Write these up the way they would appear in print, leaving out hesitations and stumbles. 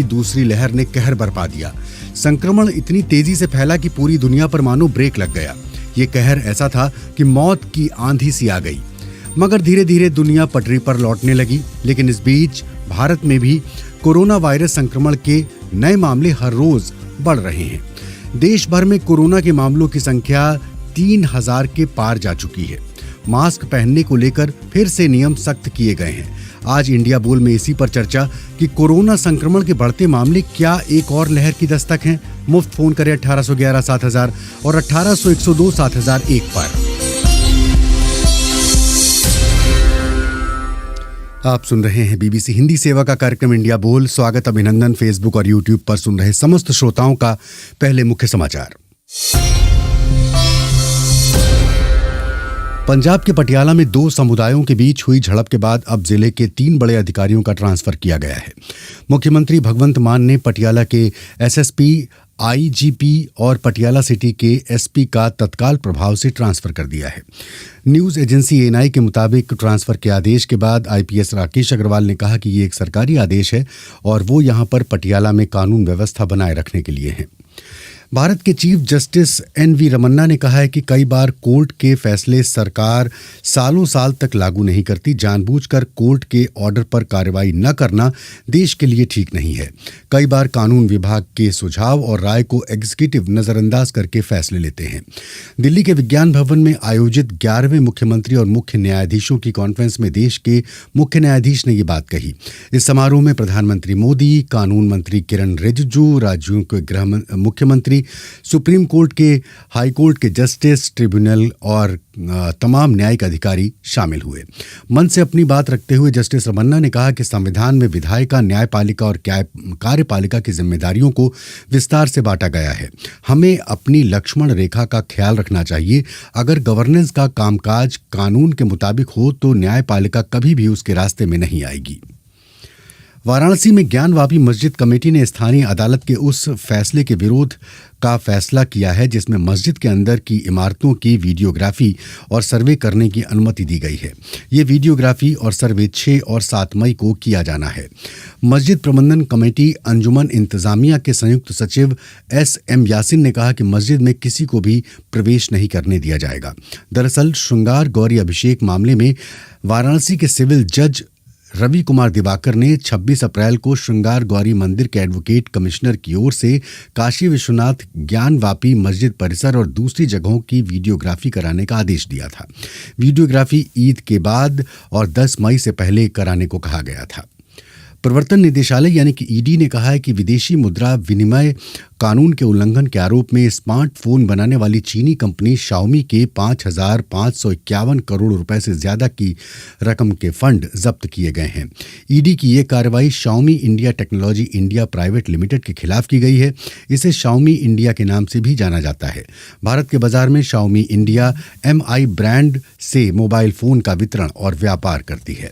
दूसरी लहर ने कहर बरपा दिया। संक्रमण इतनी तेजी से फैला कि पूरी दुनिया पर मानो ब्रेक लग गया। ये कहर ऐसा था कि मौत की आंधी सी आ गई। मगर धीरे धीरे दुनिया पटरी पर लौटने लगी। लेकिन इस बीच भारत में भी कोरोना वायरस संक्रमण के नए मामले हर रोज बढ़ रहे हैं। देश भर में कोरोना के मामलों की संख्या 3000 के पार जा चुकी है। मास्क पहनने को लेकर फिर से नियम सख्त किए गए हैं। आज इंडिया बोल में इसी पर चर्चा कि कोरोना संक्रमण के बढ़ते मामले क्या एक और लहर की दस्तक हैं। मुफ्त फोन करें 1811 7000 और 1800 102 7001 पर। आप सुन रहे हैं बीबीसी हिंदी सेवा का कार्यक्रम इंडिया बोल। स्वागत, अभिनंदन। फेसबुक और यूट्यूब पर सुन रहे समस्त श्रोताओं का पहले मुख्य समाचार। पंजाब के पटियाला में 2 समुदायों के बीच हुई झड़प के बाद अब जिले के 3 बड़े अधिकारियों का ट्रांसफर किया गया है। मुख्यमंत्री भगवंत मान ने पटियाला के एसएसपी, आईजीपी और पटियाला सिटी के एसपी का तत्काल प्रभाव से ट्रांसफर कर दिया है। न्यूज एजेंसी एएनआई के मुताबिक ट्रांसफर के आदेश के बाद आईपीएस राकेश अग्रवाल ने कहा कि ये एक सरकारी आदेश है और वो यहाँ पर पटियाला में कानून व्यवस्था बनाए रखने के लिए है। भारत के चीफ जस्टिस एनवी रमन्ना ने कहा है कि कई बार कोर्ट के फैसले सरकार सालों साल तक लागू नहीं करती। जानबूझकर कोर्ट के ऑर्डर पर कार्रवाई न करना देश के लिए ठीक नहीं है। कई बार कानून विभाग के सुझाव और राय को एग्जीक्यूटिव नजरअंदाज करके फैसले लेते हैं। दिल्ली के विज्ञान भवन में आयोजित 11वें मुख्यमंत्री और मुख्य न्यायाधीशों की कॉन्फ्रेंस में देश के मुख्य न्यायाधीश ने ये बात कही। इस समारोह में प्रधानमंत्री मोदी, कानून मंत्री किरण रिजिजू, राज्यों के गृह मुख्यमंत्री, सुप्रीम कोर्ट के, हाई कोर्ट के जस्टिस, ट्रिब्यूनल और तमाम न्यायिक अधिकारी शामिल हुए। मन से अपनी बात रखते हुए जस्टिस रमन्ना ने कहा कि संविधान में विधायिका, न्यायपालिका और कार्यपालिका की जिम्मेदारियों को विस्तार से बांटा गया है। हमें अपनी लक्ष्मण रेखा का ख्याल रखना चाहिए। अगर गवर्नेंस का कामकाज कानून के मुताबिक हो तो न्यायपालिका कभी भी उसके रास्ते में नहीं आएगी। वाराणसी में ज्ञानवापी मस्जिद कमेटी ने स्थानीय अदालत के उस फैसले के विरोध का फैसला किया है जिसमें मस्जिद के अंदर की इमारतों की वीडियोग्राफी और सर्वे करने की अनुमति दी गई है। ये वीडियोग्राफी और सर्वे 6 और 7 मई को किया जाना है। मस्जिद प्रबंधन कमेटी अंजुमन इंतजामिया के संयुक्त सचिव SM यासिन ने कहा कि मस्जिद में किसी को भी प्रवेश नहीं करने दिया जाएगा। दरअसल श्रृंगार गौरी अभिषेक मामले में वाराणसी के सिविल जज रवि कुमार दिवाकर ने 26 अप्रैल को श्रृंगार गौरी मंदिर के एडवोकेट कमिश्नर की ओर से काशी विश्वनाथ ज्ञानवापी मस्जिद परिसर और दूसरी जगहों की वीडियोग्राफी कराने का आदेश दिया था। वीडियोग्राफी ईद के बाद और 10 मई से पहले कराने को कहा गया था। प्रवर्तन निदेशालय यानी कि ईडी ने कहा है कि विदेशी मुद्रा विनिमय कानून के उल्लंघन के आरोप में स्मार्टफोन बनाने वाली चीनी कंपनी शाओमी के 5,551 करोड़ रुपए से ज्यादा की रकम के फंड जब्त किए गए हैं। ईडी की ये कार्रवाई Xiaomi India technology India private limited के खिलाफ की गई है। इसे शाओमी इंडिया के नाम से भी जाना जाता है। भारत के बाजार में शाओमी इंडिया MI ब्रांड से मोबाइल फोन का वितरण और व्यापार करती है।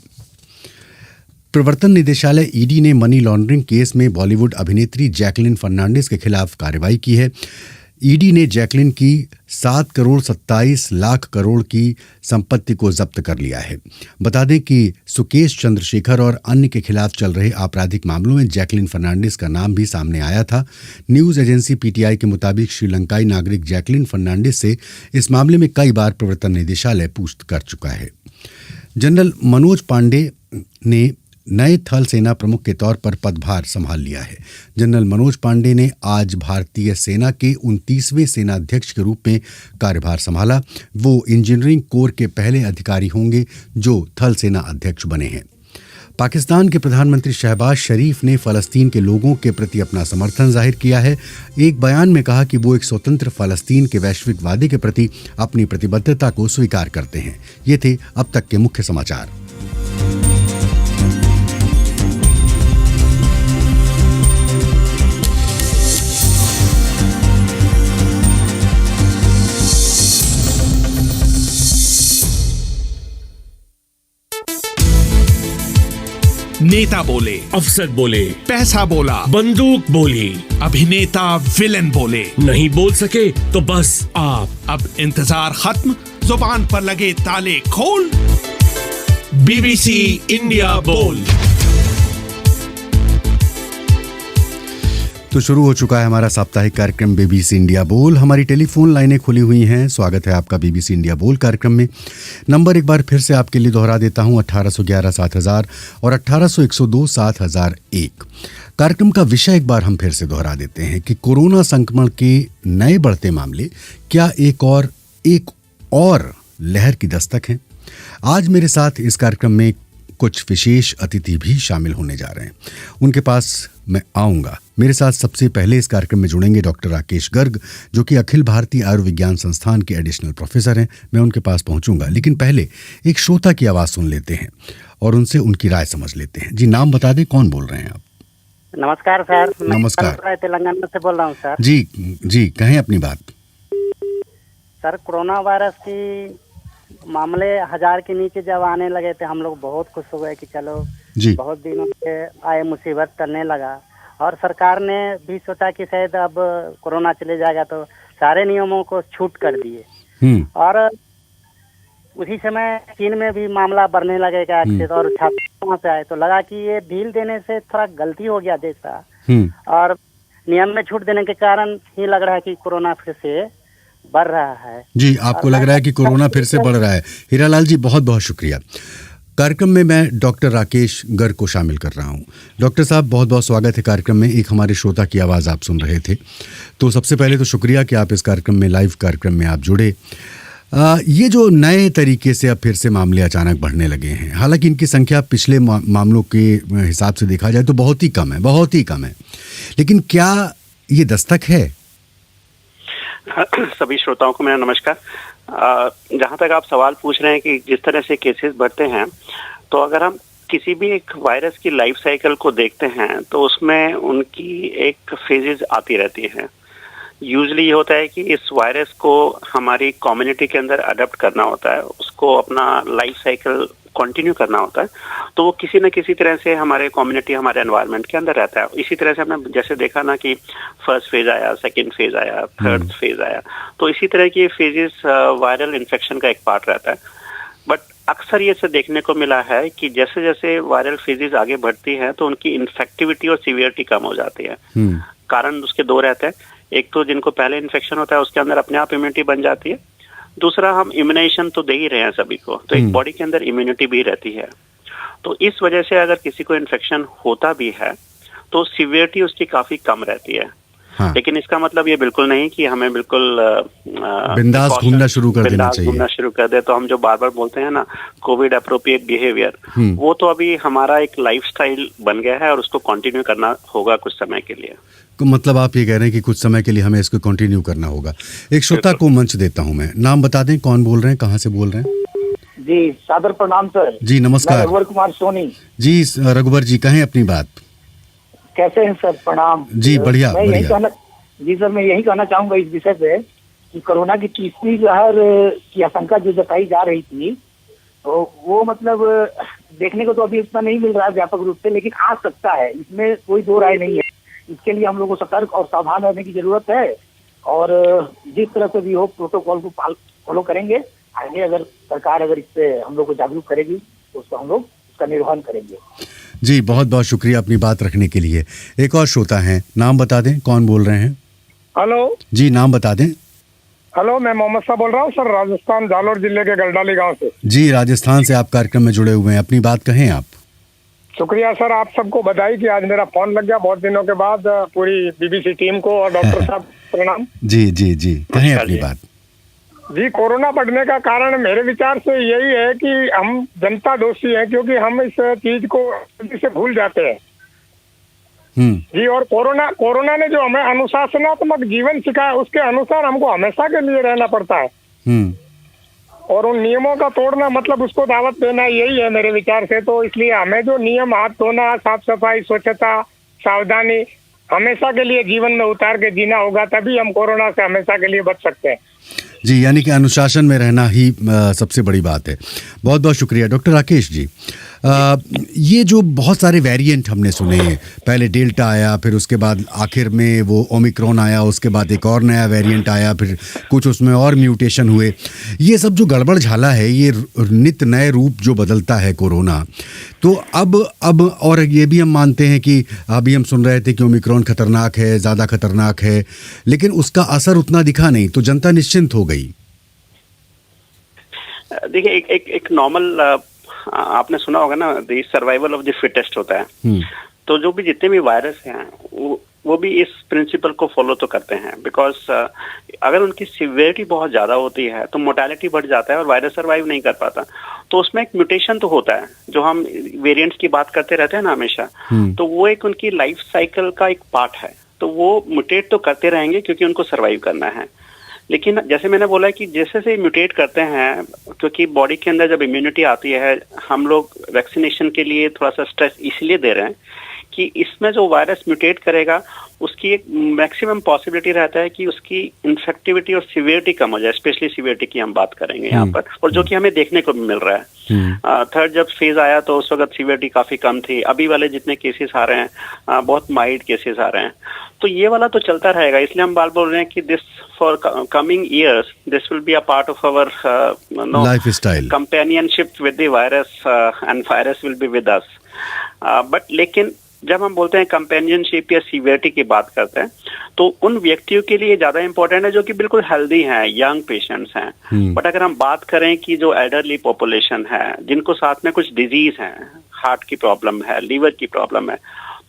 प्रवर्तन निदेशालय ईडी ने मनी लॉन्ड्रिंग केस में बॉलीवुड अभिनेत्री जैकलिन फर्नांडिस के खिलाफ कार्रवाई की है। ईडी ने जैकलिन की 7 करोड़ 27 लाख करोड़ की संपत्ति को जब्त कर लिया है। बता दें कि सुकेश चंद्रशेखर और अन्य के खिलाफ चल रहे आपराधिक मामलों में जैकलिन फर्नांडिस का नाम भी सामने आया था। न्यूज एजेंसी PTI के मुताबिक श्रीलंकाई नागरिक जैकलिन फर्नांडिस से इस मामले में कई बार प्रवर्तन निदेशालय पूछताछ कर चुका है। जनरल मनोज पांडे ने नए थल सेना प्रमुख के तौर पर पदभार संभाल लिया है। जनरल मनोज पांडे ने आज भारतीय सेना के 29वें सेनाध्यक्ष के रूप में कार्यभार संभाला। वो इंजीनियरिंग कोर के पहले अधिकारी होंगे जो थल सेना अध्यक्ष बने हैं। पाकिस्तान के प्रधानमंत्री शहबाज शरीफ ने फ़लस्तीन के लोगों के प्रति अपना समर्थन जाहिर किया है। एक बयान में कहा कि वो एक स्वतंत्र फ़लस्तीन के वैश्विक वादे के प्रति अपनी प्रतिबद्धता को स्वीकार करते हैं। ये थे अब तक के मुख्य समाचार। नेता बोले, अफसर बोले, पैसा बोला, बंदूक बोली, अभिनेता विलेन बोले, नहीं बोल सके तो बस आप। अब इंतजार खत्म, जुबान पर लगे ताले खोल। BBC इंडिया बोल। तो शुरू हो चुका है हमारा साप्ताहिक कार्यक्रम बीबीसी इंडिया बोल। हमारी टेलीफोन लाइनें खुली हुई हैं। स्वागत है आपका बीबीसी इंडिया बोल कार्यक्रम में। नंबर एक बार फिर से आपके लिए दोहरा देता हूं, 1811 7000 और 1800 7001। कार्यक्रम का विषय एक बार हम फिर से दोहरा देते हैं कि कोरोना संक्रमण के नए बढ़ते मामले क्या एक और लहर की दस्तक हैं। आज मेरे साथ इस कार्यक्रम में कुछ विशेष अतिथि भी शामिल होने जा रहे हैं, उनके पास मैं आऊंगा। मेरे साथ सबसे पहले इस कार्यक्रम में जुड़ेंगे डॉक्टर राकेश गर्ग, जो कि अखिल भारतीय आयुर्विज्ञान संस्थान के एडिशनल प्रोफेसर हैं। मैं उनके पास पहुंचूंगा, लेकिन पहले एक श्रोता की आवाज़ सुन लेते हैं और उनसे उनकी राय समझ लेते हैं। जी, नाम बता दें, कौन बोल रहे हैं आप? नमस्कार सर। नमस्कार। मैं तेलंगाना से बोल रहा हूँ सर। जी कहें अपनी बात। सर, कोरोना वायरस की मामले 1000 के नीचे जब आने लगे थे, हम लोग बहुत खुश हो गए कि चलो जी बहुत दिनों से आए मुसीबत टलने लगा। और सरकार ने भी सोचा कि शायद अब कोरोना चले जाएगा, तो सारे नियमों को छूट कर दिए। और उसी समय चीन में भी मामला बढ़ने लगेगा और छात्र वहाँ से आए, तो लगा कि ये ढील देने से थोड़ा गलती हो गया देश का। और नियम में छूट देने के कारण ही लग रहा है कि कोरोना फिर से बढ़ रहा है। जी, आपको लग रहा है कि कोरोना फिर से बढ़ रहा है। हीरालाल जी, बहुत बहुत शुक्रिया। कार्यक्रम में मैं डॉक्टर राकेश गर्ग को शामिल कर रहा हूं। डॉक्टर साहब, बहुत बहुत स्वागत है कार्यक्रम में। एक हमारे श्रोता की आवाज़ आप सुन रहे थे, तो सबसे पहले तो शुक्रिया कि आप इस कार्यक्रम में, लाइव कार्यक्रम में आप जुड़े। ये जो नए तरीके से अब फिर से मामले अचानक बढ़ने लगे हैं, हालांकि इनकी संख्या पिछले मामलों के हिसाब से देखा जाए तो बहुत ही कम है, लेकिन क्या ये दस्तक है? सभी श्रोताओं को मेरा नमस्कार। जहाँ तक आप सवाल पूछ रहे हैं कि जिस तरह से केसेस बढ़ते हैं, तो अगर हम किसी भी एक वायरस की लाइफ साइकिल को देखते हैं तो उसमें उनकी एक फेजेस आती रहती हैं। यूजुअली ये होता है कि इस वायरस को हमारी कम्युनिटी के अंदर अडॉप्ट करना होता है, उसको अपना लाइफ साइकिल कंटिन्यू करना होता है, तो वो किसी न किसी तरह से हमारे कम्युनिटी, हमारे एनवायरनमेंट के अंदर रहता है। इसी तरह से हमने जैसे देखा ना कि फर्स्ट फेज आया, सेकंड फेज आया, थर्ड फेज आया, तो इसी तरह की फेजेस वायरल इन्फेक्शन का एक पार्ट रहता है। बट अक्सर ये से देखने को मिला है कि जैसे जैसे वायरल फेजेस आगे बढ़ती हैं तो उनकी इन्फेक्टिविटी और सीवियरिटी कम हो जाती है। कारण उसके दो रहते हैं। एक तो जिनको पहले इन्फेक्शन होता है उसके अंदर अपने आप इम्यूनिटी बन जाती है। दूसरा, हम इम्यूनाइजेशन तो दे ही रहे हैं सभी को, तो एक बॉडी के अंदर इम्यूनिटी भी रहती है। तो इस वजह से अगर किसी को इन्फेक्शन होता भी है तो सीवियरिटी उसकी काफी कम रहती है। हाँ। लेकिन इसका मतलब ये बिल्कुल नहीं कि हमें बिल्कुल बिंदास घूमना शुरू कर देना चाहिए। घूमना शुरू कर दे तो हम जो बार बार बोलते हैं ना, कोविड अप्रोप्रिएट बिहेवियर, वो तो अभी हमारा एक लाइफस्टाइल बन गया है और उसको कंटिन्यू करना होगा कुछ समय के लिए। मतलब आप ये कह रहे हैं कि कुछ समय के लिए हमें इसको कंटिन्यू करना होगा। एक श्रोता को मंच देता हूं मैं। नाम बता दें, कौन बोल रहे हैं, कहाँ से बोल रहे हैं? जी, सादर प्रणाम सर। जी नमस्कार। रघुवर कुमार सोनी। जी रघुवर जी, कहें अपनी बात। कैसे हैं सर? प्रणाम जी। बढ़िया बढ़िया। जी सर, मैं यही कहना चाहूंगा इस विषय पे कि कोरोना की तीसरी लहर की आशंका जो जताई जा रही थी, तो वो मतलब देखने को तो अभी इतना नहीं मिल रहा है व्यापक रूप से, लेकिन आ सकता है, इसमें कोई दो राय नहीं है। इसके लिए हम लोगों को सतर्क और सावधान रहने की जरूरत है, और जिस तरह से भी हो प्रोटोकॉल को फॉलो करेंगे। आगे अगर सरकार अगर इससे हम लोग को जागरूक करेगी तो उसको हम लोग उसका निर्वहन करेंगे। जी, बहुत बहुत शुक्रिया अपनी बात रखने के लिए। एक और श्रोता हैं, नाम बता दें, कौन बोल रहे हैं? हेलो जी, नाम बता दें। हेलो, मैं मोहम्मद साहब बोल रहा हूँ सर, राजस्थान जालोर जिले के गलडाली गांव से। जी, राजस्थान से आप कार्यक्रम में जुड़े हुए हैं, अपनी बात कहें आप। शुक्रिया सर, आप सबको बधाई कि आज मेरा फोन लग गया बहुत दिनों के बाद। पूरी बीबीसी टीम को और डॉक्टर साहब प्रणाम। जी जी जी, कहें अपनी बात। जी, कोरोना बढ़ने का कारण मेरे विचार से यही है कि हम जनता दोषी है, क्योंकि हम इस चीज को जल्दी से भूल जाते हैं। जी, और कोरोना ने जो हमें अनुशासनात्मक जीवन सिखाया, उसके अनुसार हमको हमेशा के लिए रहना पड़ता है, और उन नियमों का तोड़ना मतलब उसको दावत देना, यही है मेरे विचार से। तो इसलिए हमें जो नियम, हाथ धोना, साफ सफाई, स्वच्छता, सावधानी हमेशा के लिए जीवन में उतार के जीना होगा, तभी हम कोरोना से हमेशा के लिए बच सकते हैं। जी, यानी कि अनुशासन में रहना ही सबसे बड़ी बात है। बहुत बहुत शुक्रिया। डॉक्टर राकेश जी, ये जो बहुत सारे वेरिएंट हमने सुने हैं, पहले डेल्टा आया, फिर उसके बाद आखिर में वो ओमिक्रॉन आया, उसके बाद एक और नया वेरिएंट आया, फिर कुछ उसमें और म्यूटेशन हुए। ये सब जो गड़बड़ झाला है, ये नित नए रूप जो बदलता है कोरोना, तो अब और ये भी हम मानते हैं कि अभी हम सुन रहे थे कि ओमिक्रॉन खतरनाक है, ज़्यादा खतरनाक है, लेकिन उसका असर उतना दिखा नहीं, तो जनता निश्चिंत हो गई। देखिए, एक नॉर्मल आपने सुना होगा ना, the survival of the fittest होता है। तो जो भी जितने भी वायरस हैं वो भी इस प्रिंसिपल को फॉलो तो करते हैं, बिकॉज अगर उनकी सिवियरिटी बहुत ज्यादा होती है तो मोर्टेलिटी बढ़ जाता है और वायरस सर्वाइव नहीं कर पाता। तो उसमें एक म्यूटेशन तो होता है, जो हम वेरिएंट्स की बात करते रहते हैं ना हमेशा, तो वो एक उनकी लाइफ साइकिल का एक पार्ट है। तो वो म्यूटेट तो करते रहेंगे क्योंकि उनको सर्वाइव करना है। लेकिन जैसे मैंने बोला कि जैसे से म्यूटेट करते हैं, क्योंकि बॉडी के अंदर जब इम्यूनिटी आती है, हम लोग वैक्सीनेशन के लिए थोड़ा सा स्ट्रेस इसलिए दे रहे हैं कि इसमें जो वायरस म्यूटेट करेगा उसकी एक मैक्सिमम पॉसिबिलिटी रहता है कि उसकी इन्फेक्टिविटी और सिवियरिटी कम हो जाए। स्पेशली सिवियरिटी की हम बात करेंगे यहाँ पर, और जो कि हमें देखने को भी मिल रहा है। थर्ड जब फेज आया तो उस वक्त सिवियरिटी काफी कम थी। अभी वाले जितने केसेस आ रहे हैं बहुत माइल्ड केसेस आ रहे हैं। तो ये वाला तो चलता रहेगा, इसलिए हम बात बोल रहे हैं कि this for coming years this will be a part of our lifestyle, companionship with the virus and virus will be with us. But लेकिन जब हम बोलते हैं कंपेनियनशिप या सीवियरिटी की बात करते हैं, तो उन व्यक्तियों के लिए ज्यादा इंपॉर्टेंट है जो कि बिल्कुल हेल्दी हैं, यंग पेशेंट्स हैं। बट अगर हम बात करें कि जो एल्डरली पॉपुलेशन है, जिनको साथ में कुछ डिजीज है, हार्ट की प्रॉब्लम है, लीवर की प्रॉब्लम है,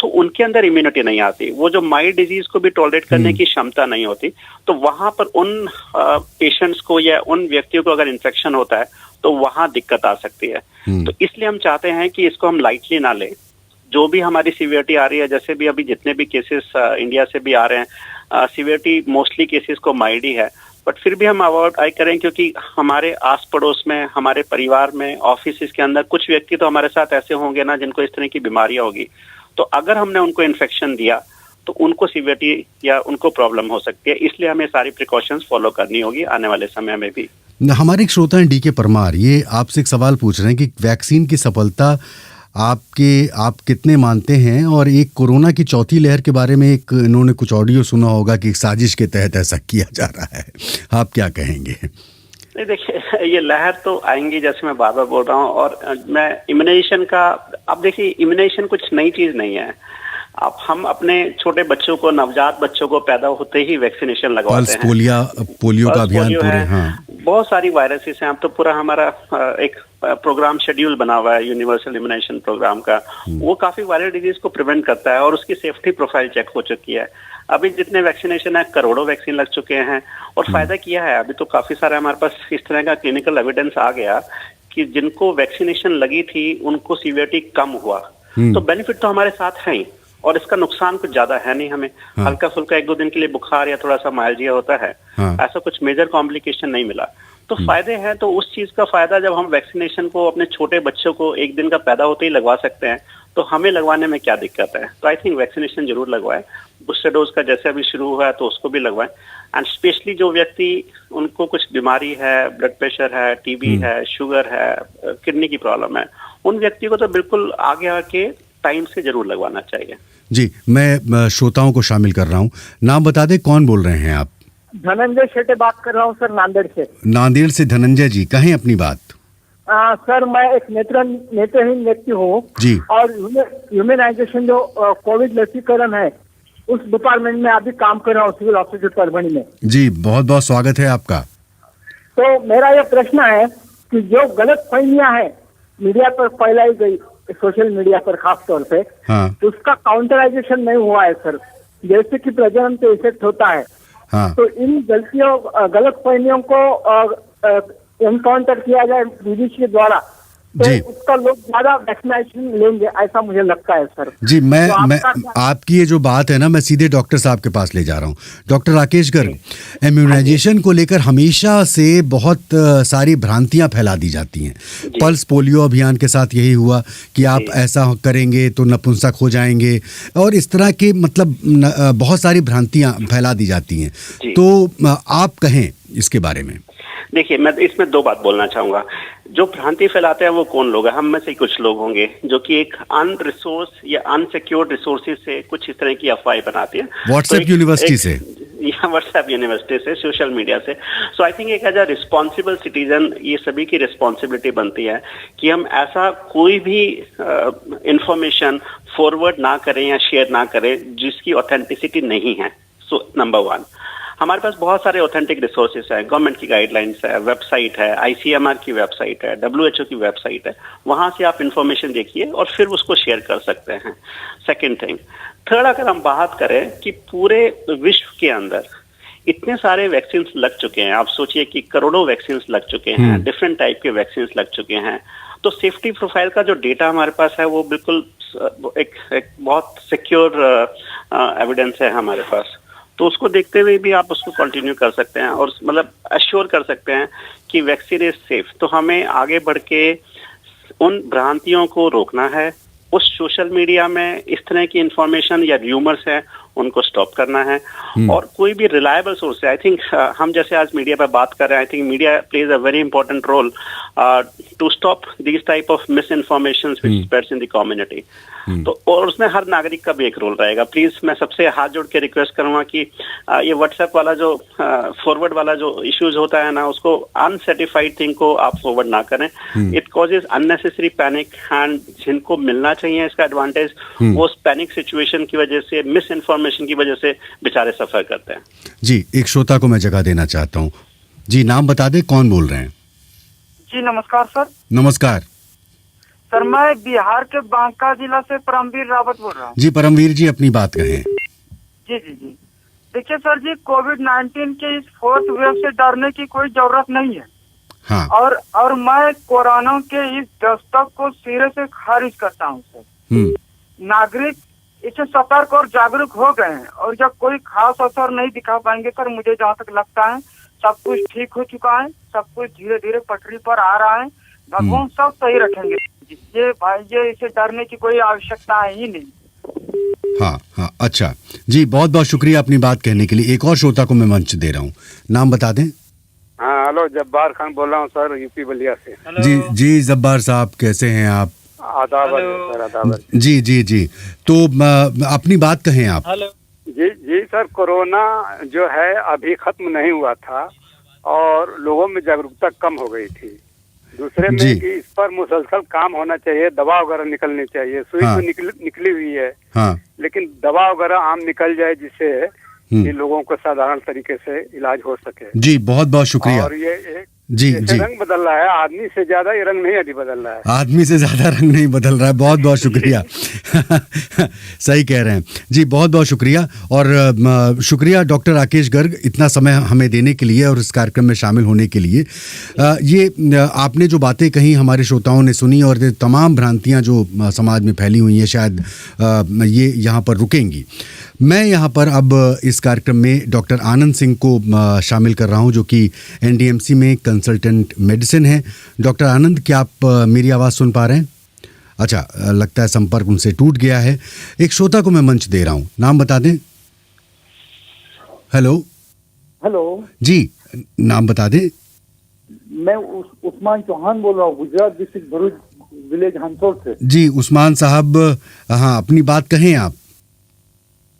तो उनके अंदर इम्यूनिटी नहीं आती, वो जो माइल्ड डिजीज को भी टॉलरेट करने की क्षमता नहीं होती। तो वहां पर उन पेशेंट्स को या उन व्यक्तियों को अगर इन्फेक्शन होता है तो वहां दिक्कत आ सकती है। तो इसलिए हम चाहते हैं कि इसको हम लाइटली ना लें। जो भी हमारी सीवियरिटी आ रही है, जैसे भी अभी जितने भी केसेस इंडिया से भी आ रहे हैं, सीवियरिटी मोस्टली केसेस को माइल्ड ही है, बट फिर भी हम अवॉइड करें, क्योंकि हमारे आस पड़ोस में, हमारे परिवार में, ऑफिस के अंदर कुछ व्यक्ति तो हमारे साथ ऐसे होंगे ना जिनको इस तरह की बीमारियां होगी। तो अगर हमने उनको इन्फेक्शन दिया तो उनको सीवियरिटी या उनको प्रॉब्लम हो सकती है। इसलिए हमें सारी प्रिकॉशंस फॉलो करनी होगी आने वाले समय में भी। हमारे एक श्रोता हैं DK परमार, ये आपसे एक सवाल पूछ रहे हैं कि वैक्सीन की सफलता आप कितने मानते हैं, और एक कोरोना की चौथी लहर के बारे में एक इन्होंने कुछ ऑडियो सुना होगा कि एक साजिश के तहत ऐसा किया जा रहा है, आप क्या कहेंगे? नहीं, देखिए, ये लहर तो आएंगी, जैसे मैं बार बार बोल रहा हूँ। और मैं इम्यूनाइजेशन का, अब देखिए, इम्यूनाइजेशन कुछ नई चीज नहीं है। अब हम अपने छोटे बच्चों को, नवजात बच्चों को पैदा होते ही वैक्सीनेशन लगवाते हैं। पोलियो का अभियान पूरे, हाँ, बहुत सारी वायरसेस हैं। अब तो पूरा हमारा एक प्रोग्राम शेड्यूल बना हुआ है यूनिवर्सल इम्यूनाइजेशन प्रोग्राम का। वो काफी वायरल डिजीज को प्रिवेंट करता है और उसकी सेफ्टी प्रोफाइल चेक हो चुकी है। अभी जितने वैक्सीनेशन है, करोड़ों वैक्सीन लग चुके हैं और फायदा किया है। अभी तो काफी सारा हमारे पास इस तरह का क्लिनिकल एविडेंस आ गया कि जिनको वैक्सीनेशन लगी थी उनको सीवियरिटी कम हुआ। तो बेनिफिट तो हमारे साथ है ही, और इसका नुकसान कुछ ज्यादा है नहीं हमें। हल्का फुल्का 1-2 दिन के लिए बुखार या थोड़ा सा माइल्जिया होता है, ऐसा कुछ मेजर कॉम्प्लिकेशन नहीं मिला। तो फायदे हैं। तो उस चीज का फायदा जब हम वैक्सीनेशन को अपने छोटे बच्चों को 1 दिन का पैदा होते ही लगवा सकते हैं, तो हमें लगवाने में क्या दिक्कत है? तो आई थिंक वैक्सीनेशन जरूर लगवाएं। बूस्टर डोज का जैसे अभी शुरू हुआ है तो उसको भी लगवाएं। एंड स्पेशली जो व्यक्ति, उनको कुछ बीमारी है, ब्लड प्रेशर है, टीबी है, शुगर है, किडनी की प्रॉब्लम है, उन व्यक्तियों को तो बिल्कुल आगे आके टाइम से जरूर लगवाना चाहिए। जी, मैं श्रोताओं को शामिल कर रहा हूँ। नाम बता दें, कौन बोल रहे हैं आप? धनंजय शेटे बात कर रहा हूँ सर, नांदेड़ से। नांदेड़ से धनंजय जी, कहें अपनी बात। सर, मैं एक नेत्रहीन व्यक्ति हूँ जी, और ह्यूमनाइजेशन जो कोविड लसीकरण है उस डिपार्टमेंट में अभी काम कर रहा हूँ, सिविल हॉस्पिटल परभणी में। जी, बहुत बहुत स्वागत है आपका। तो मेरा यह प्रश्न है कि जो गलत फहमियां हैं मीडिया पर फैलाई गई, सोशल मीडिया पर खास तौर पे, तो उसका काउंटराइजेशन नहीं हुआ है सर। जैसे कि प्रजनन पे इफेक्ट होता है, तो इन गलत फहमियों को एनकाउंटर किया जाए BBC के द्वारा, तो उसका लोग ज्यादा वैक्सीनेशन लेंगे, ऐसा मुझे लगता है सर। जी, मैं आपकी ये जो बात है ना, मैं सीधे डॉक्टर साहब के पास ले जा रहा हूँ। डॉक्टर राकेश गर्ग, इम्यूनाइजेशन को लेकर हमेशा से बहुत सारी भ्रांतियां फैला दी जाती हैं। पल्स पोलियो अभियान के साथ यही हुआ कि आप ऐसा करेंगे तो नपुंसक हो जाएंगे, और इस तरह के मतलब बहुत सारी भ्रांतियां फैला दी जाती हैं। तो आप कहें इसके बारे में। देखिए, मैं इसमें दो बात बोलना चाहूंगा। जो भ्रांति फैलाते हैं वो कौन लोग हैं? हम में से कुछ लोग होंगे जो कि एक अनरिसोर्स या अनसिक्योर्ड रिसोर्सेज से कुछ इस तरह की अफवाहें बनाती है, व्हाट्सएप यूनिवर्सिटी से या व्हाट्सएप यूनिवर्सिटी से, सोशल मीडिया से। सो आई थिंक एक एज अ रिस्पॉन्सिबल सिटीजन ये सभी की रिस्पॉन्सिबिलिटी बनती है कि हम ऐसा कोई भी इंफॉर्मेशन फॉरवर्ड ना करें या शेयर ना करें जिसकी ऑथेंटिसिटी नहीं है। सो नंबर वन, हमारे पास बहुत सारे ऑथेंटिक रिसोर्सेज हैं, गवर्नमेंट की गाइडलाइंस है, वेबसाइट है, ICMR की वेबसाइट है, WHO की वेबसाइट है, वहां से आप इंफॉर्मेशन देखिए और फिर उसको शेयर कर सकते हैं। सेकेंड थिंग, थर्ड, अगर हम बात करें कि पूरे विश्व के अंदर इतने सारे वैक्सीन लग चुके हैं, आप सोचिए कि करोड़ों वैक्सीन लग चुके हैं, डिफरेंट टाइप के वैक्सीन लग चुके हैं, तो सेफ्टी प्रोफाइल का जो डेटा हमारे पास है वो बिल्कुल एक बहुत सिक्योर एविडेंस है हमारे पास। तो उसको देखते हुए भी आप उसको कंटिन्यू कर सकते हैं और मतलब अश्योर कर सकते हैं कि वैक्सीन इज सेफ। तो हमें आगे बढ़ के उन भ्रांतियों को रोकना है, उस सोशल मीडिया में इस तरह की इंफॉर्मेशन या र्यूमर्स हैं उनको स्टॉप करना है, और कोई भी रिलायबल सोर्स है। आई थिंक हम जैसे आज मीडिया पर बात कर रहे हैं, I think media plays a very important role to stop this type of misinformation which spreads in the community. तो और उसमें हर नागरिक का भी एक रोल रहेगा। प्लीज मैं सबसे हाथ जोड़ के रिक्वेस्ट करूंगा कि ये व्हाट्सएप वाला जो फॉरवर्ड वाला जो इश्यूज होता है ना, उसको अनसर्टिफाइड थिंग को आप फॉरवर्ड ना करें। It causes unnecessary panic, and जिनको मिलना चाहिए इसका एडवांटेज वो उस पैनिक सिचुएशन की वजह से, मिस इन्फॉर्मेशन की वजह से बेचारे सफर करते हैं। जी, एक श्रोता को मैं जगह देना चाहता हूँ। जी, नाम बता दे, कौन बोल रहे हैं? जी नमस्कार सर। नमस्कार सर, मैं बिहार के बांका जिला से परमवीर रावत बोल रहा हूँ। जी परमवीर जी, अपनी बात कहें। जी जी जी, देखिए सर जी, कोविड-19 के इस फोर्थ वेव से डरने की कोई जरूरत नहीं है। हाँ। और मैं कोरोना के इस दस्तक को सिरे से खारिज करता हूँ सर। नागरिक इससे सतर्क और जागरूक हो गए हैं और जब कोई खास असर नहीं दिखा पाएंगे सर, मुझे जहाँ तक लगता है सब कुछ ठीक हो चुका है, सब कुछ धीरे धीरे पटरी पर आ रहा है, भगवान सब सही रखेंगे। ये भाई, ये इसे डरने की कोई आवश्यकता है ही नहीं। हाँ हाँ, अच्छा जी, बहुत बहुत शुक्रिया अपनी बात कहने के लिए। एक और श्रोता को मैं मंच दे रहा हूँ, नाम बता दें। हाँ हेलो, जब्बार खान बोल रहा हूँ सर, यूपी बलिया से। जी जी, जब्बार साहब कैसे हैं आप? आदाब सर, आदाब। जी जी जी, तो अपनी बात कहें आप। जी जी सर, कोरोना जो है अभी खत्म नहीं हुआ था और लोगों में जागरूकता कम हो गई थी। दूसरे में कि इस पर मुसलसल काम होना चाहिए, दवा वगैरह निकलनी चाहिए। सुई तो निकली हुई है, लेकिन दवा वगैरह आम निकल जाए जिससे कि लोगों को साधारण तरीके से इलाज हो सके। जी बहुत बहुत शुक्रिया। और ये एक जी जी, रंग बदल रहा है, आदमी से ज्यादा ये रंग नहीं अभी बदल रहा है। आदमी से ज्यादा रंग नहीं बदल रहा है, बहुत बहुत शुक्रिया। सही कह रहे हैं जी, बहुत बहुत शुक्रिया। और शुक्रिया डॉक्टर राकेश गर्ग इतना समय हमें देने के लिए और इस कार्यक्रम में शामिल होने के लिए। ये आपने जो बातें कही हमारे श्रोताओं ने सुनी, और ये तमाम भ्रांतियां जो समाज में फैली हुई हैं शायद ये यहाँ पर रुकेंगी। मैं यहाँ पर अब इस कार्यक्रम में डॉक्टर आनंद सिंह को शामिल कर रहा हूँ, जो कि NDMC में कंसल्टेंट मेडिसिन है। डॉक्टर आनंद, क्या आप मेरी आवाज़ सुन पा रहे हैं? अच्छा, लगता है संपर्क उनसे टूट गया है। एक श्रोता को मैं मंच दे रहा हूँ, नाम बता दें। हेलो हेलो जी, नाम बता दें। मैं उस्मान चौहान बोल रहा हूँ, गुजरात डिस्ट्रिक्ट भरूच विलेज हंसोल से। जी उस्मान साहब, हाँ अपनी बात कहें आप।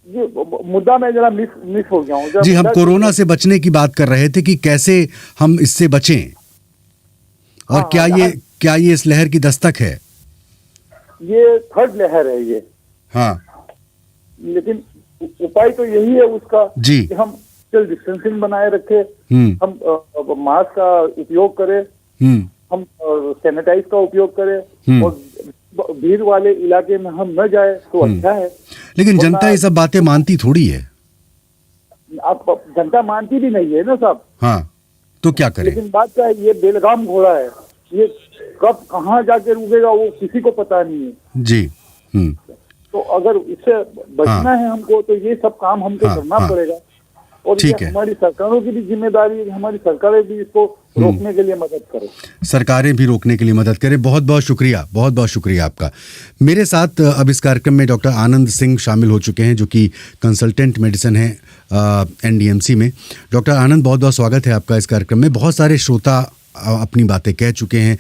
जी, मुद्दा मैं जरा मिस हो गया हूँ। जी, हम कोरोना से बचने की बात कर रहे थे कि कैसे हम इससे बचें, और क्या ये इस लहर की दस्तक है? ये थर्ड लहर है ये। हाँ, लेकिन उपाय तो यही है उसका जी कि हम सोशल डिस्टेंसिंग बनाए रखें, हम मास्क का उपयोग करें, हम सैनिटाइज का उपयोग करें, और भीड़ वाले इलाके में हम न जाए तो अच्छा है। लेकिन जनता ये सब बातें मानती थोड़ी है। आप जनता मानती भी नहीं है ना साहब। हाँ, तो क्या करें? लेकिन बात क्या है, ये बेलगाम घोड़ा है, ये कब कहाँ जाके रुकेगा वो किसी को पता नहीं है जी। तो अगर इससे बचना है हमको, तो ये सब काम हमको करना पड़ेगा। और ये हमारी सरकारों की भी जिम्मेदारी है, हमारी सरकारें भी इसको रोकने के लिए मदद करें, सरकारें भी रोकने के लिए मदद करें। बहुत बहुत शुक्रिया आपका। मेरे साथ अब इस कार्यक्रम में डॉक्टर आनंद सिंह शामिल हो चुके हैं, जो कि कंसल्टेंट मेडिसिन है एनडीएमसी में। डॉक्टर आनंद, बहुत बहुत स्वागत है आपका इस कार्यक्रम में। बहुत सारे श्रोता अपनी बातें कह चुके हैं,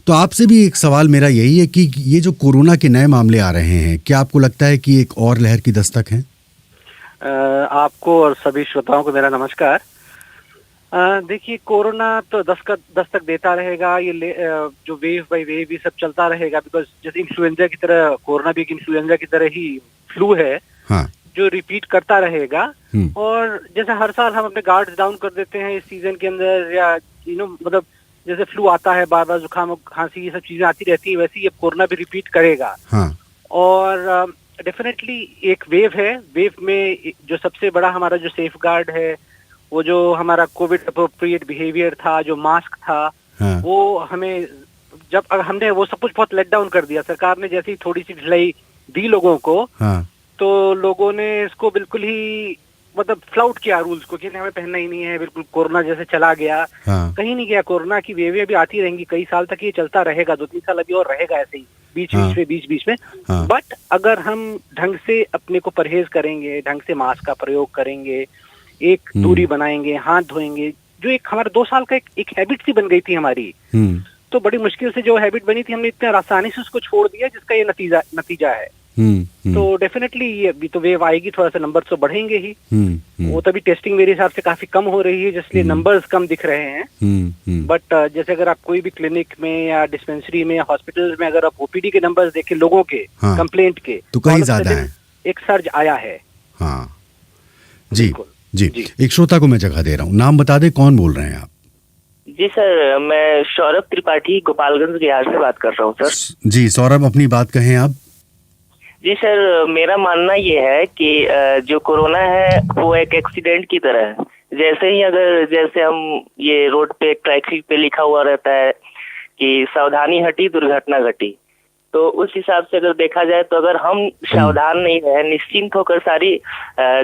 तो आपसे भी एक सवाल मेरा यही है कि ये जो कोरोना के नए मामले आ रहे हैं, क्या आपको लगता है कि एक और लहर की दस्तक है? आपको और सभी श्रोताओं को मेरा नमस्कार। देखिए, कोरोना तो दस्तक देता रहेगा, ये जो वेव बाय वेव ये सब चलता रहेगा, बिकॉज जैसे इन्फ्लुएंजा की तरह कोरोना भी एक इन्फ्लुएंजा की तरह ही फ्लू है। हाँ। जो रिपीट करता रहेगा। और जैसे हर साल हम अपने गार्ड्स डाउन कर देते हैं इस सीजन के अंदर, या मतलब जैसे फ्लू आता है बार बार, जुकाम खांसी ये सब चीजें आती रहती है, वैसे ही अब कोरोना भी रिपीट करेगा। हाँ। और डेफिनेटली एक वेव है। वेव में जो सबसे बड़ा हमारा जो सेफ गार्ड है, वो जो हमारा कोविड अप्रोप्रिएट बिहेवियर था, जो मास्क था, हाँ। वो हमें जब हमने वो सब कुछ बहुत लेट डाउन कर दिया। सरकार ने जैसे ही थोड़ी सी ढिलाई दी लोगों को, हाँ। तो लोगों ने इसको बिल्कुल ही मतलब फ्लाउट किया रूल्स को कि हमें पहनना ही नहीं है, बिल्कुल कोरोना जैसे चला गया। हाँ। कहीं नहीं गया। कोरोना की वेवें अभी आती रहेंगी, कई साल तक ये चलता रहेगा, 2-3 साल अभी और रहेगा ऐसे ही बीच में। हाँ। बट अगर हम ढंग से अपने को परहेज करेंगे, ढंग से मास्क का प्रयोग करेंगे, एक दूरी बनाएंगे, हाथ धोएंगे, जो एक हमारा 2 साल का एक हैबिट सी बन गई थी हमारी, तो बड़ी मुश्किल से जो हैबिट बनी थी, हमने इतने आसानी से उसको छोड़ दिया, जिसका ये नतीजा है। तो डेफिनेटली ये अभी तो वेव आएगी, थोड़ा सा नंबर तो बढ़ेंगे ही। वो तभी टेस्टिंग मेरे हिसाब से काफी कम हो रही है, जिसलिए नंबर्स कम दिख रहे हैं। बट जैसे अगर आप कोई भी क्लिनिक में या डिस्पेंसरी में या हॉस्पिटल में अगर आप ओपीडी के नंबर्स देखें लोगों के, हाँ। कंप्लेंट के, तो कहीं ज्यादा है, एक सर्ज आया है। हाँ जी जी। एक श्रोता को मैं जगह दे रहा हूँ, नाम बता दे, कौन बोल रहे हैं आप? जी सर, मैं सौरभ त्रिपाठी गोपालगंज बिहार से बात कर रहा हूँ सर। जी सौरभ, अपनी बात कहें आप। जी सर, मेरा मानना ये है कि जो कोरोना है वो एक एक्सीडेंट की तरह है। जैसे हम ये रोड पे ट्रैफिक पे लिखा हुआ रहता है कि सावधानी हटी दुर्घटना घटी, तो उस हिसाब से अगर देखा जाए तो अगर हम सावधान नहीं रहे, निश्चिंत होकर सारी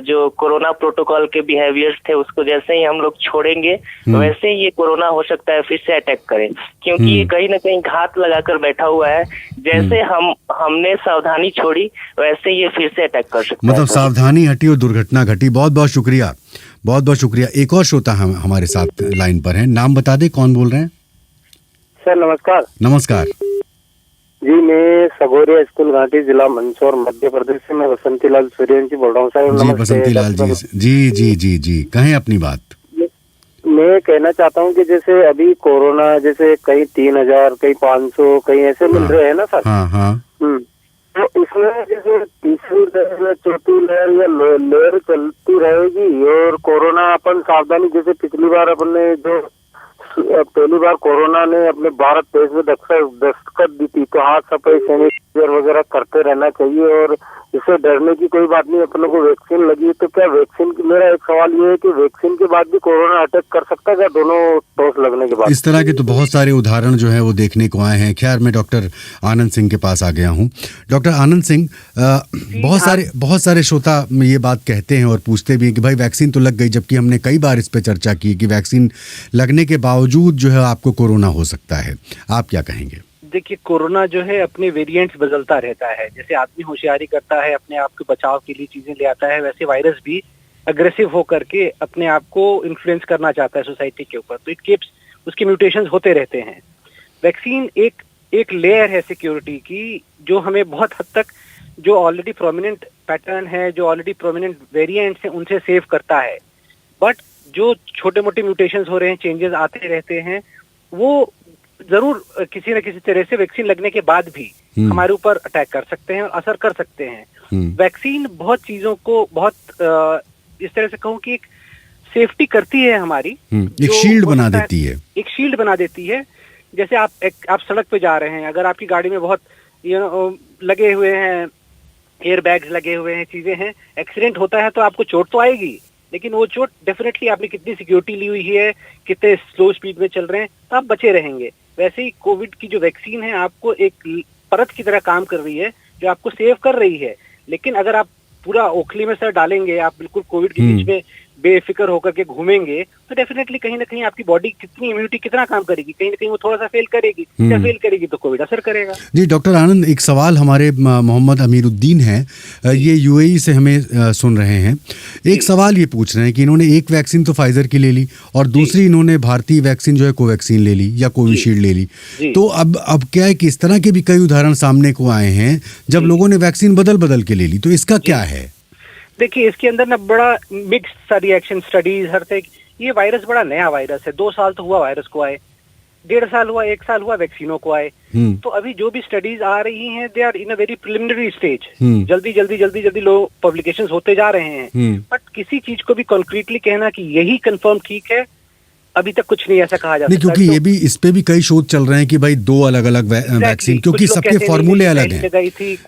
जो कोरोना प्रोटोकॉल के बिहेवियर्स थे उसको जैसे ही हम लोग छोड़ेंगे, वैसे ही ये कोरोना हो सकता है फिर से अटैक करे, क्योंकि ये कहीं ना कहीं घात लगाकर बैठा हुआ है। जैसे हमने सावधानी छोड़ी, वैसे ये फिर से अटैक कर सकता है। मतलब सावधानी हटी और दुर्घटना घटी। बहुत बहुत शुक्रिया। एक और श्रोता हमारे साथ लाइन पर है, नाम बता दे, कौन बोल रहे हैं? सर नमस्कार। जी, मैं सगोरिया स्कूल घाटी, जिला मंदसौर, मध्य प्रदेश से मैं बसंतीलाल सूर्यवंशी बोल रहा हूँ सर। जी बसंतीलाल जी कहें अपनी बात। मैं कहना चाहता हूँ कि जैसे अभी कोरोना जैसे कहीं 3000, कहीं 500, कहीं ऐसे मिल रहे हैं ना सर। हाँ। तो इसमें जैसे तीसरी लहर या चौथी लहर या लहर चलती रहेगी, और कोरोना अपन सावधानी, जैसे पिछली बार अपने जो पहली बार कोरोना ने अपने भारत देश में दस्तक दी थी, तो हाथ सफाई, सैनिटाइजर वगैरह करते रहना चाहिए, और इससे डरने की कोई बात नहीं। अपनों को वैक्सीन लगी, तो क्या वैक्सीन, मेरा एक सवाल ये है कि वैक्सीन के बाद भी कोरोना अटैक कर सकता है क्या, दोनों डोज लगने के बाद? इस तरह के तो बहुत सारे उदाहरण जो है वो देखने को आए हैं। खैर, मैं डॉक्टर आनंद सिंह के पास आ गया हूँ। डॉक्टर आनंद सिंह, बहुत सारे श्रोता ये बात कहते हैं और पूछते भी हैं कि भाई वैक्सीन तो लग गई, जबकि हमने कई बार इस पे चर्चा की कि वैक्सीन लगने के बावजूद जो है आपको कोरोना हो सकता है। आप क्या कहेंगे? देखिए, कोरोना जो है अपने वेरिएंट्स बदलता रहता है। जैसे आदमी होशियारी करता है, अपने आप के बचाव के लिए चीजें ले आता है, वैसे वायरस भी अग्रेसिव होकर के अपने आप को इन्फ्लुएंस करना चाहता है सोसाइटी के ऊपर। तो इट कीप्स, उसके म्यूटेशंस होते रहते हैं। वैक्सीन एक लेयर है सिक्योरिटी की, जो हमें बहुत हद तक जो ऑलरेडी प्रोमिनेंट पैटर्न है, जो ऑलरेडी प्रोमिनेंट वेरिएंट्स हैं, उनसे सेव करता है। बट जो छोटे मोटे म्यूटेशंस हो रहे हैं, चेंजेस आते रहते हैं, वो जरूर किसी न किसी तरह से वैक्सीन लगने के बाद भी हमारे ऊपर अटैक कर सकते हैं और असर कर सकते हैं। वैक्सीन बहुत चीजों को बहुत इस तरह से कहूँ कि एक सेफ्टी करती है हमारी, एक शील्ड बना देती है। एक शील्ड बना देती है। जैसे आप सड़क पे जा रहे हैं, अगर आपकी गाड़ी में बहुत लगे हुए हैं, एयर बैग्स लगे हुए हैं, चीजें हैं, एक्सीडेंट होता है तो आपको चोट तो आएगी, लेकिन वो चोट डेफिनेटली आपने कितनी सिक्योरिटी ली हुई है, कितने स्लो स्पीड में चल रहे हैं, तो आप बचे रहेंगे। वैसे ही कोविड की जो वैक्सीन है आपको एक परत की तरह काम कर रही है, जो आपको सेव कर रही है। लेकिन अगर आप पूरा ओखली में सर डालेंगे, आप बिल्कुल कोविड के बीच में बेफिक्र होकर के घूमेंगे तो डेफिनेटली कहीं ना कहीं आपकी बॉडी कितनी इम्यूनिटी कितना काम करेगी, कहीं ना कहीं वो थोड़ा सा फेल करेगी, या फेल करेगी तो कोविड असर करेगा। जी डॉक्टर आनंद, एक सवाल हमारे मोहम्मद अमीरुद्दीन है, ये यूएई से हमें सुन रहे हैं। एक सवाल ये पूछ रहे हैं कि इन्होंने एक वैक्सीन तो फाइजर की ले ली और दूसरी इन्होंने भारतीय वैक्सीन जो है कोवैक्सीन ले ली या कोविशील्ड ले ली, तो अब क्या है कि इस तरह के भी कई उदाहरण सामने को आए हैं जब लोगों ने वैक्सीन बदल बदल के ले ली, तो इसका क्या है? देखिए इसके अंदर ना बड़ा मिक्स सा रिएक्शन स्टडीज हर से, ये वायरस बड़ा नया वायरस है, 2 साल तो हुआ वायरस को आए, 1.5 साल हुआ, 1 साल हुआ वैक्सीनों को आए। तो अभी जो भी स्टडीज आ रही हैं they are in a very preliminary stage, जल्दी लोग पब्लिकेशंस होते जा रहे हैं, बट किसी चीज को भी कॉन्क्रीटली कहना कि यही कंफर्म ठीक है अभी तक कुछ नहीं ऐसा कहा जा सकता। क्योंकि ये भी इस पे भी कई शोध चल रहे हैं कि भाई 2 अलग-अलग वैक्सीन, क्योंकि सबके फॉर्मूले अलग हैं,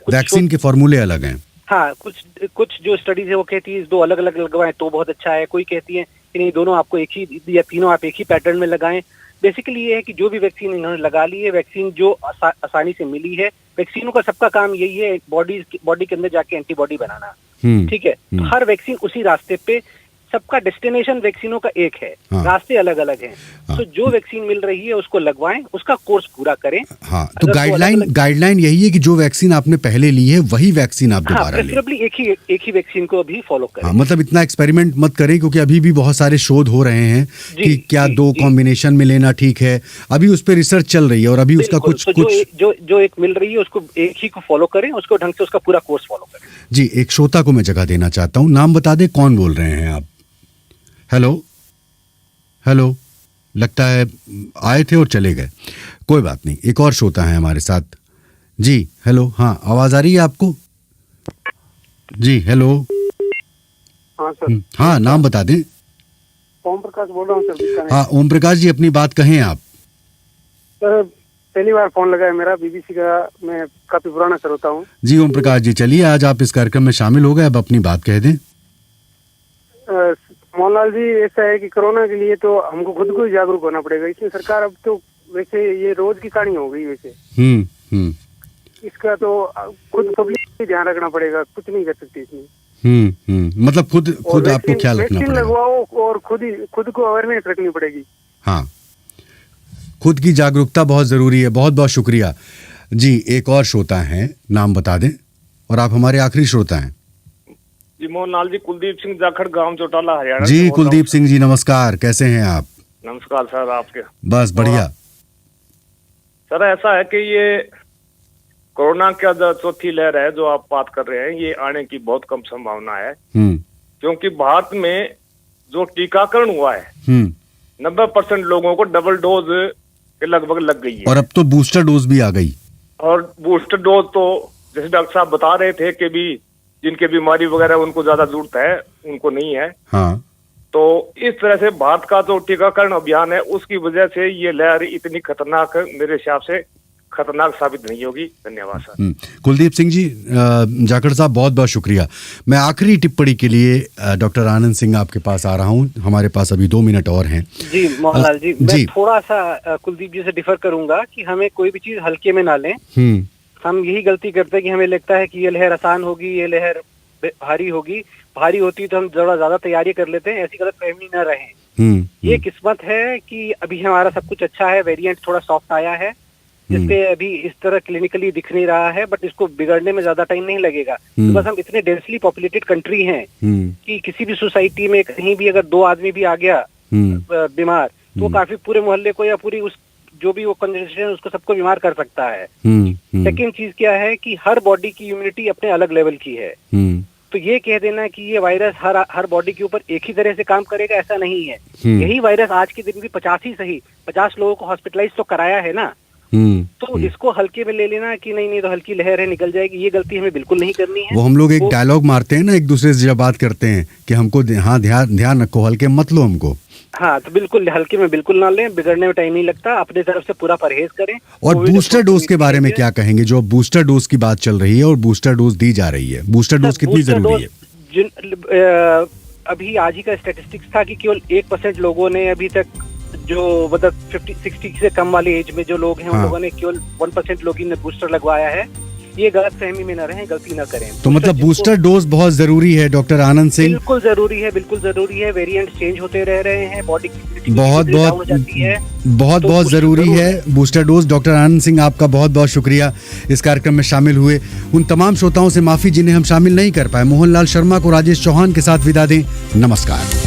वैक्सीन के फॉर्मूले अलग हैं। हाँ, कुछ जो स्टडीज है वो कहती है 2 अलग-अलग लगवाएं तो बहुत अच्छा है, कोई कहती है कि नहीं दोनों आपको एक ही या तीनों आप एक ही पैटर्न में लगाएं। बेसिकली ये है कि जो भी वैक्सीन इन्होंने लगा ली है, वैक्सीन जो आसानी से मिली है, वैक्सीनों का सबका काम यही है बॉडी के अंदर जाके एंटीबॉडी बनाना, ठीक है। तो हर वैक्सीन उसी रास्ते पे, सबका डेस्टिनेशन वैक्सीनों का एक है, रास्ते अलग अलग हैं। तो जो वैक्सीन मिल रही है उसको लगवाएं, उसका कोर्स पूरा करें। हाँ, तो गाइडलाइन यही है कि जो वैक्सीन आपने पहले ली है वही वैक्सीन आप दोबारा लें। प्रेफरेबली एक ही वैक्सीन को अभी फॉलो करें। हाँ, मतलब इतना एक्सपेरिमेंट मत करें, क्योंकि अभी भी बहुत सारे शोध हो रहे हैं कि क्या 2 कॉम्बिनेशन में लेना ठीक है, अभी उस पर रिसर्च चल रही है और अभी उसका कुछ जो एक मिल रही है उसको एक ही को फॉलो करें, उसको ढंग से उसका पूरा कोर्स फॉलो करें। जी, एक श्रोता को मैं जगह देना चाहता हूँ, नाम बता दें, कौन बोल रहे हैं आप? हेलो, लगता है आए थे और चले गए, कोई बात नहीं, एक और श्रोता है हमारे साथ। जी हेलो, हाँ आवाज आ रही है आपको? जी हेलो। हाँ सर। हाँ, नाम बता दें। ओम प्रकाश बोल रहा हूँ सर। हाँ ओम प्रकाश जी, अपनी बात कहें आप। सर पहली बार फोन लगा है मेरा, बीबीसी का मैं काफी पुराना श्रोता हूँ। जी ओम प्रकाश जी, चलिए आज आप इस कार्यक्रम में शामिल हो गए, अब अपनी बात कह दें। मोहनलाल जी, ऐसा है कि कोरोना के लिए तो हमको खुद को ही जागरूक होना पड़ेगा, इसमें सरकार अब तो वैसे ये रोज की कहानी हो गई वैसे। इसका तो खुद पब्लिक को ध्यान रखना पड़ेगा, कुछ नहीं कर सकती इसमें। मतलब खुद आपको ख्याल रखना पड़ेगा, लगवाओ और खुद को अवेयरनेस रखनी पड़ेगी। हाँ, खुद की जागरूकता बहुत जरूरी है। बहुत बहुत शुक्रिया जी। एक और श्रोता है, नाम बता दें, और आप हमारे आखिरी श्रोता हैं। जी मोहनलाल जी, कुलदीप सिंह जाखड़, गांव चौटाला, हरियाणा। जी कुलदीप सिंह जी, नमस्कार, कैसे हैं आप? नमस्कार सर, आपके? बस बढ़िया सर। ऐसा है कि ये कोरोना का जो चौथी लहर है जो आप बात कर रहे हैं, ये आने की बहुत कम संभावना है, क्योंकि भारत में जो टीकाकरण हुआ है 90% लोगों को डबल डोज के लगभग लग गई है, और अब तो बूस्टर डोज भी आ गई। और बूस्टर डोज तो जैसे डॉक्टर साहब बता रहे थे कि भी जिनके बीमारी वगैरह उनको ज्यादा जरूरत है, उनको नहीं है। हाँ। तो इस तरह से भारत का जो टीकाकरण अभियान है उसकी वजह से ये लहर इतनी खतरनाक, मेरे हिसाब से खतरनाक साबित नहीं होगी। धन्यवाद सर। कुलदीप सिंह जी, जाखड़ साहब, बहुत बहुत शुक्रिया। मैं आखिरी टिप्पणी के लिए डॉक्टर आनंद सिंह आपके पास आ रहा हूँ, हमारे पास अभी 2 मिनट और हैं। जी मोहनलाल जी, मैं थोड़ा सा कुलदीप जी से डिफर करूंगा कि हमें कोई भी चीज हल्के में ना लें। हम यही गलती करते हैं कि हमें लगता है कि ये लहर आसान होगी, ये लहर भारी होगी, भारी होती तो हम थोड़ा ज्यादा तैयारी कर लेते हैं, ऐसी गलत फहमी न रहें। ये किस्मत है कि अभी हमारा सब कुछ अच्छा है, वेरिएंट थोड़ा सॉफ्ट आया है, जिससे अभी इस तरह क्लिनिकली दिख नहीं रहा है, बट इसको बिगड़ने में ज्यादा टाइम नहीं लगेगा। तो बस हम इतने डेंसली पॉपुलेटेड कंट्री हैं कि किसी भी सोसाइटी में कहीं भी अगर 2 आदमी भी आ गया बीमार, तो काफी पूरे मोहल्ले को या पूरी उस जो भी वो कंजेशन उसको सबको बीमार कर सकता है। सेकेंड चीज क्या है कि हर बॉडी की इम्यूनिटी अपने अलग लेवल की है। तो ये कह देना कि ये वायरस हर बॉडी के ऊपर एक ही तरह से काम करेगा, ऐसा नहीं है। यही वायरस आज के दिन भी 50 लोगों को हॉस्पिटलाइज तो कराया है ना। तो इसको हल्के में ले लेना कि नहीं तो हल्की लहर है, निकल जाएगी, ये गलती हमें बिल्कुल नहीं करनी है। वो हम लोग एक डायलॉग मारते हैं ना एक दूसरे से जब बात करते हैं कि हमको हाँ ध्यान रखो, हल्के मत लो हमको। हाँ, तो बिल्कुल हल्के में बिल्कुल ना लें, बिगड़ने में टाइम नहीं लगता, अपने तरफ से पूरा परहेज करें। और बूस्टर डोज के बारे में क्या कहेंगे? जो बूस्टर डोज की बात चल रही है और बूस्टर डोज दी जा रही है, बूस्टर डोज कितनी जरूरी है? अभी आज ही का स्टैटिस्टिक्स था कि केवल 1% लोगों ने अभी तक, जो मतलब 50-60 से कम वाले एज में जो लोग हैं, उन लोगों ने केवल 1% लोगों ने बूस्टर लगवाया है। ये गलत फहमी में न रहें, गलती न करें। तो मतलब बूस्टर डोज बहुत जरूरी है डॉक्टर आनंद सिंह? बिल्कुल जरूरी है, बिल्कुल जरूरी है। वेरिएंट चेंज होते रह रहे हैं, बॉडी की बहुत जरूरी है booster dose. Doctor Anand Singh, आपका बहुत बहुत शुक्रिया इस कार्यक्रम में शामिल हुए। उन तमाम श्रोताओं से माफी जिन्हें हम शामिल नहीं कर पाए। मोहनलाल शर्मा को राजेश चौहान के साथ विदा दें। नमस्कार।